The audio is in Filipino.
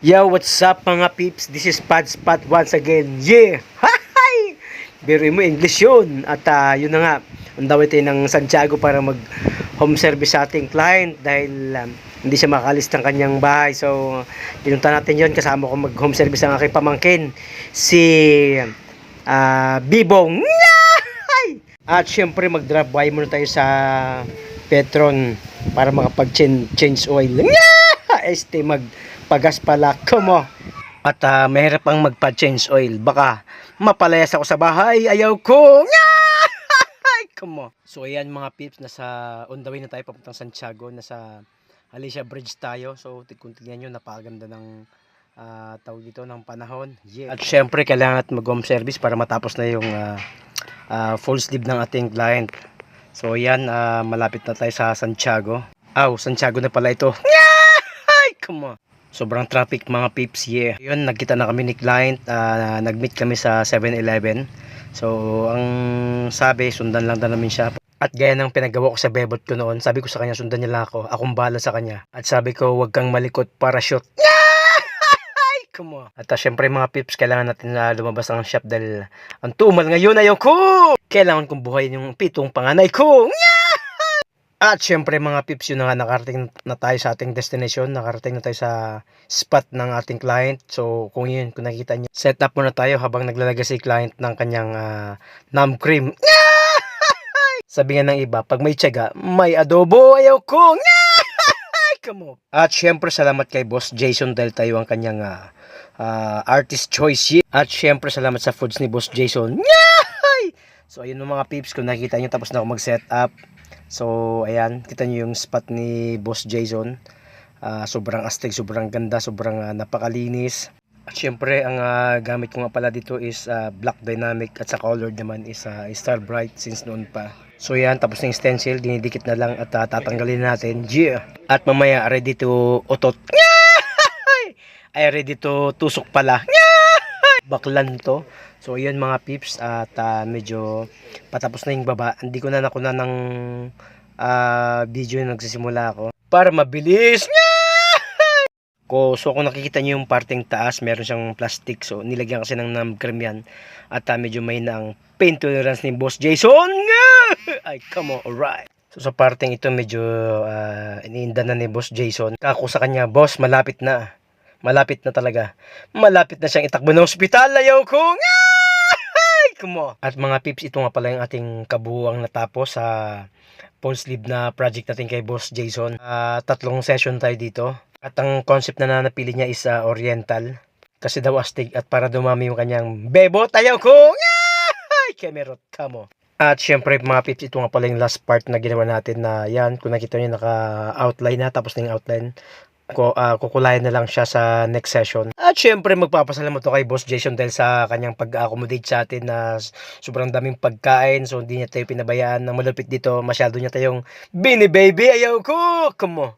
Yo, what's up mga peeps? This is Spot once again. Yeah! Hi! Pero mo English yun. At yun na nga, ang dawit tayo ng Santiago para mag home service sa ating client dahil hindi siya makalis ng kanyang bahay. So, pinunta natin yun. Kasama ko mag home service ang aking pamangkin, si Bibong. Hi! At syempre mag-drop by muna tayo sa Petron para makapag-change oil. Magpagas pala, kumo. At mahirap ang magpa-change oil. Baka mapalayas ako sa bahay. Ayaw ko. Kumo. So ayan mga peeps, nasa on the way na tayo papuntang Santiago. Nasa Alicia Bridge tayo. So kung tignan nyo, napakaganda ng tawag dito ng panahon. Yeah. At syempre kailangan natin mag-home service para matapos na yung full sleeve ng ating client. So ayan, malapit na tayo sa Santiago. Santiago na pala ito. Come on. Sobrang traffic mga peeps, yeah. Yun, nagkita na kami ni client, nag-meet kami sa 7-Eleven. So, ang sabi, sundan lang namin siya. At gaya ng pinagawa ko sa bebot ko noon, sabi ko sa kanya, sundan niya lang ako. Akong bala sa kanya. At sabi ko, huwag kang malikot para shoot. Come on. At syempre mga peeps, kailangan natin na lumabas ng shop dahil ang tumal ngayon, ayaw ko. Kailangan kong buhayin yung pitong panganay ko. At syempre mga peeps, yun na nga, nakarating na tayo sa ating destination. Nakarating na tayo sa spot ng ating client. So kung nakikita nyo, set up muna tayo habang naglalagay si client ng kanyang nam cream. Sabi nga ng iba, pag may tiyaga, may adobo, ayaw ko. At syempre salamat kay Boss Jason dahil tayo ang kanyang artist choice. At syempre salamat sa foods ni Boss Jason. So ayun mga peeps, kung nakikita nyo, tapos na ako mag-set up. So ayan, kita nyo yung spot ni Boss Jason. Sobrang astig, sobrang ganda, sobrang napakalinis. At syempre ang gamit ko nga pala dito is black dynamic at sa color naman is Star Bright since noon pa. So yan, tapos ng stencil, dinidikit na lang at tatanggalin natin. Yeah. At mamaya ready to utot. Ay ready to tusok pala. Baklan to. So ayan mga peeps, at medyo patapos na yung baba. Hindi ko na nakuna ng video yung nagsisimula ako para mabilis. So kung nakikita nyo yung parteng taas, meron siyang plastic. So nilagyan kasi ng nam cream yan. At medyo may na ang pain tolerance ni Boss Jason. Ay come on, alright. So sa parteng ito medyo iniinda na ni Boss Jason. Kako sa kanya, boss, malapit na. Malapit na talaga. Malapit na siyang itakbo ng ospital. Ayaw ko. At mga peeps, ito nga pala yung ating kabuuang natapos sa full sleeve na project natin kay Boss Jason. 3 session tayo dito. At ang concept na napili niya is oriental. Kasi daw astig at para dumami yung kanyang bebot. Ayaw ko. Kemerot, kamo. At syempre mga peeps, ito nga pala yung last part na ginawa natin na yan. Kung nakita nyo, naka-outline na. Tapos na yung outline. Kukulayan na lang siya sa next session. At syempre magpapasalamat to kay Boss Jason dahil sa kanyang pag-accommodate sa atin na sobrang daming pagkain. So hindi niya tayo pinabayaan na malupit dito. Masyado niya tayong bini baby. Ayaw ko. Come on.